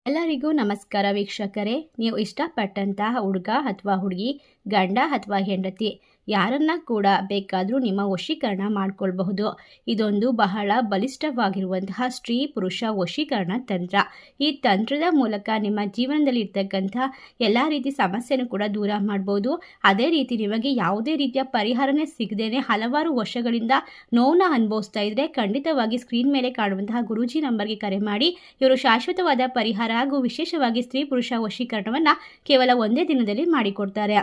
ಎಲ್ಲರಿಗೂ ನಮಸ್ಕಾರ ವೀಕ್ಷಕರೇ. ನೀವು ಇಷ್ಟಪಟ್ಟಂತಹ ಹುಡುಗ ಅಥವಾ ಹುಡುಗಿ, ಗಂಡ ಅಥವಾ ಹೆಂಡತಿ ಯಾರನ್ನ ಕೂಡ ಬೇಕಾದರೂ ನಿಮ್ಮ ವಶೀಕರಣ ಮಾಡಿಕೊಳ್ಬಹುದು. ಇದೊಂದು ಬಹಳ ಬಲಿಷ್ಠವಾಗಿರುವಂತಹ ಸ್ತ್ರೀ ಪುರುಷ ವಶೀಕರಣ ತಂತ್ರ. ಈ ತಂತ್ರದ ಮೂಲಕ ನಿಮ್ಮ ಜೀವನದಲ್ಲಿ ಇರ್ತಕ್ಕಂಥ ಎಲ್ಲ ರೀತಿ ಸಮಸ್ಯೆನೂ ಕೂಡ ದೂರ ಮಾಡ್ಬೋದು. ಅದೇ ರೀತಿ ನಿಮಗೆ ಯಾವುದೇ ರೀತಿಯ ಪರಿಹಾರನೇ ಸಿಗದೇನೆ ಹಲವಾರು ವರ್ಷಗಳಿಂದ ನೋವನ್ನ ಅನುಭವಿಸ್ತಾ ಇದ್ರೆ ಖಂಡಿತವಾಗಿ ಸ್ಕ್ರೀನ್ ಮೇಲೆ ಕಾಣುವಂತಹ ಗುರೂಜಿ ನಂಬರ್ಗೆ ಕರೆ ಮಾಡಿ. ಇವರು ಶಾಶ್ವತವಾದ ಪರಿಹಾರ ಹಾಗೂ ವಿಶೇಷವಾಗಿ ಸ್ತ್ರೀ ಪುರುಷ ವಶೀಕರಣವನ್ನು ಕೇವಲ ಒಂದೇ ದಿನದಲ್ಲಿ ಮಾಡಿಕೊಡ್ತಾರೆ.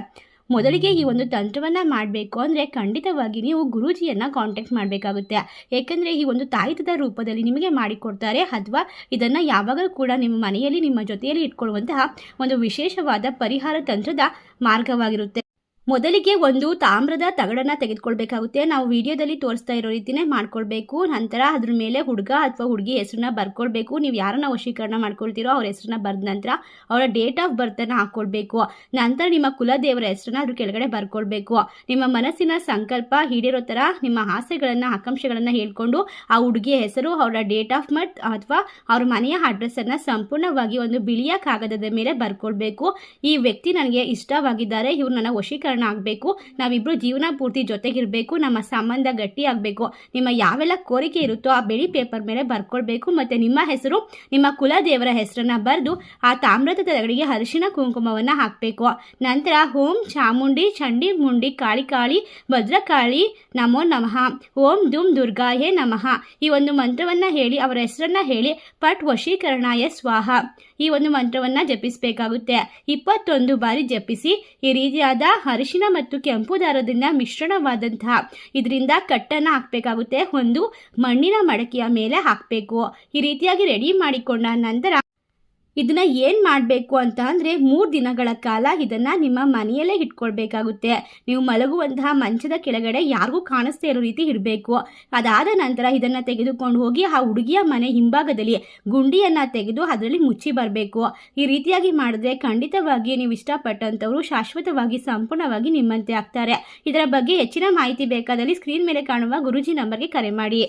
ಮೊದಲಿಗೆ ಈ ಒಂದು ತಂತ್ರವನ್ನು ಮಾಡಬೇಕು ಅಂದರೆ ಖಂಡಿತವಾಗಿ ನೀವು ಗುರೂಜಿಯನ್ನು ಕಾಂಟ್ಯಾಕ್ಟ್ ಮಾಡಬೇಕಾಗುತ್ತೆ. ಏಕೆಂದರೆ ಈ ಒಂದು ತಾಯಿತದ ರೂಪದಲ್ಲಿ ನಿಮಗೆ ಮಾಡಿಕೊಡ್ತಾರೆ, ಅಥವಾ ಇದನ್ನು ಯಾವಾಗಲೂ ಕೂಡ ನಿಮ್ಮ ಮನೆಯಲ್ಲಿ ನಿಮ್ಮ ಜೊತೆಯಲ್ಲಿ ಇಟ್ಕೊಳ್ಳುವಂತಹ ಒಂದು ವಿಶೇಷವಾದ ಪರಿಹಾರ ತಂತ್ರದ ಮಾರ್ಗವಾಗಿರುತ್ತೆ. ಮೊದಲಿಗೆ ಒಂದು ತಾಮ್ರದ ತಗಡನ್ನು ತೆಗೆದುಕೊಳ್ಬೇಕಾಗುತ್ತೆ. ನಾವು ವಿಡಿಯೋದಲ್ಲಿ ತೋರಿಸ್ತಾ ಇರೋ ರೀತಿಯೇ ಮಾಡ್ಕೊಳ್ಬೇಕು. ನಂತರ ಅದ್ರ ಮೇಲೆ ಹುಡುಗ ಅಥವಾ ಹುಡುಗಿ ಹೆಸರನ್ನ ಬರ್ಕೊಳ್ಬೇಕು. ನೀವು ಯಾರನ್ನ ವಶೀಕರಣ ಮಾಡ್ಕೊಳ್ತೀರೋ ಅವ್ರ ಹೆಸರನ್ನ ಬರೆದ ನಂತರ ಅವರ ಡೇಟ್ ಆಫ್ ಬರ್ತನ್ನು ಹಾಕ್ಕೊಳ್ಬೇಕು. ನಂತರ ನಿಮ್ಮ ಕುಲದೇವರ ಹೆಸರನ್ನ ಅದ್ರ ಕೆಳಗಡೆ ಬರ್ಕೊಳ್ಬೇಕು. ನಿಮ್ಮ ಮನಸ್ಸಿನ ಸಂಕಲ್ಪ ಈಡೇರೋ ಥರ ನಿಮ್ಮ ಆಸೆಗಳನ್ನು ಆಕಾಂಕ್ಷೆಗಳನ್ನು ಹೇಳ್ಕೊಂಡು ಆ ಹುಡುಗಿಯ ಹೆಸರು, ಅವರ ಡೇಟ್ ಆಫ್ ಬರ್ತ್ ಅಥವಾ ಅವ್ರ ಮನೆಯ ಅಡ್ರೆಸ್ಸನ್ನು ಸಂಪೂರ್ಣವಾಗಿ ಒಂದು ಬಿಳಿಯ ಕಾಗದದ ಮೇಲೆ ಬರ್ಕೊಳ್ಬೇಕು. ಈ ವ್ಯಕ್ತಿ ನನಗೆ ಇಷ್ಟವಾಗಿದ್ದಾರೆ, ಇವ್ರು ನನ್ನ ವಶೀಕರಣ ಆಗಬೇಕು, ನಾವಿಬ್ರು ಜೀವನ ಪೂರ್ತಿ ಜೊತೆಗಿರಬೇಕು, ನಮ್ಮ ಸಂಬಂಧ ಗಟ್ಟಿ ಆಗಬೇಕು, ನಿಮ್ಮ ಯಾವೆಲ್ಲ ಕೋರಿಕೆ ಇರುತ್ತೋ ಆ ಬಿಳಿ ಪೇಪರ್ ಮೇಲೆ ಬರ್ಕೊಳ್ಬೇಕು. ಮತ್ತು ನಿಮ್ಮ ಹೆಸರು, ನಿಮ್ಮ ಕುಲದೇವರ ಹೆಸರನ್ನ ಬರೆದು ಆ ತಾಮ್ರದ ತಗಡಿಗೆ ಅರಿಶಿನ ಕುಂಕುಮವನ್ನು ಹಾಕಬೇಕು. ನಂತರ ಓಂ ಚಾಮುಂಡಿ ಚಂಡಿ ಮುಂಡಿ ಕಾಳಿ ಕಾಳಿ ಭದ್ರಕಾಳಿ ನಮೋ ನಮಃ, ಓಂ ದುಮ್ ದುರ್ಗಾಯೇ ನಮಃ ಈ ಒಂದು ಮಂತ್ರವನ್ನು ಹೇಳಿ ಅವರ ಹೆಸರನ್ನ ಹೇಳಿ ಪಟ್ ವಶೀಕರಣಾಯ ಸ್ವಾಹ ಈ ಒಂದು ಮಂತ್ರವನ್ನು ಜಪಿಸಬೇಕಾಗುತ್ತೆ. 21 ಬಾರಿ ಜಪಿಸಿ ಈ ರೀತಿಯಾದ ಅರಿಶಿನ ಮತ್ತು ಕೆಂಪು ದಾರದಿಂದ ಮಿಶ್ರಣವಾದಂತಹ ಇದರಿಂದ ಕಟ್ಟನ್ನು ಹಾಕಬೇಕಾಗುತ್ತೆ. ಒಂದು ಮಣ್ಣಿನ ಮಡಕೆಯ ಮೇಲೆ ಹಾಕಬೇಕು. ಈ ರೀತಿಯಾಗಿ ರೆಡಿ ಮಾಡಿಕೊಂಡ ನಂತರ ಇದನ್ನ ಏನು ಮಾಡಬೇಕು ಅಂತ ಅಂದರೆ 3 ದಿನಗಳ ಕಾಲ ಇದನ್ನು ನಿಮ್ಮ ಮನೆಯಲ್ಲೇ ಇಟ್ಕೊಳ್ಬೇಕಾಗುತ್ತೆ. ನೀವು ಮಲಗುವಂತಹ ಮಂಚದ ಕೆಳಗಡೆ ಯಾರಿಗೂ ಕಾಣಿಸ್ತಾ ಇರೋ ರೀತಿ ಇಡಬೇಕು. ಅದಾದ ನಂತರ ಇದನ್ನು ತೆಗೆದುಕೊಂಡು ಹೋಗಿ ಆ ಹುಡುಗಿಯ ಮನೆ ಹಿಂಭಾಗದಲ್ಲಿ ಗುಂಡಿಯನ್ನು ತೆಗೆದು ಅದರಲ್ಲಿ ಮುಚ್ಚಿ ಬರಬೇಕು. ಈ ರೀತಿಯಾಗಿ ಮಾಡಿದ್ರೆ ಖಂಡಿತವಾಗಿ ನೀವು ಇಷ್ಟಪಟ್ಟಂಥವರು ಶಾಶ್ವತವಾಗಿ ಸಂಪೂರ್ಣವಾಗಿ ನಿಮ್ಮಂತೆ ಆಗ್ತಾರೆ. ಇದರ ಬಗ್ಗೆ ಹೆಚ್ಚಿನ ಮಾಹಿತಿ ಬೇಕಾದಲ್ಲಿ ಸ್ಕ್ರೀನ್ ಮೇಲೆ ಕಾಣುವ ಗುರೂಜಿ ನಂಬರ್ಗೆ ಕರೆ ಮಾಡಿ.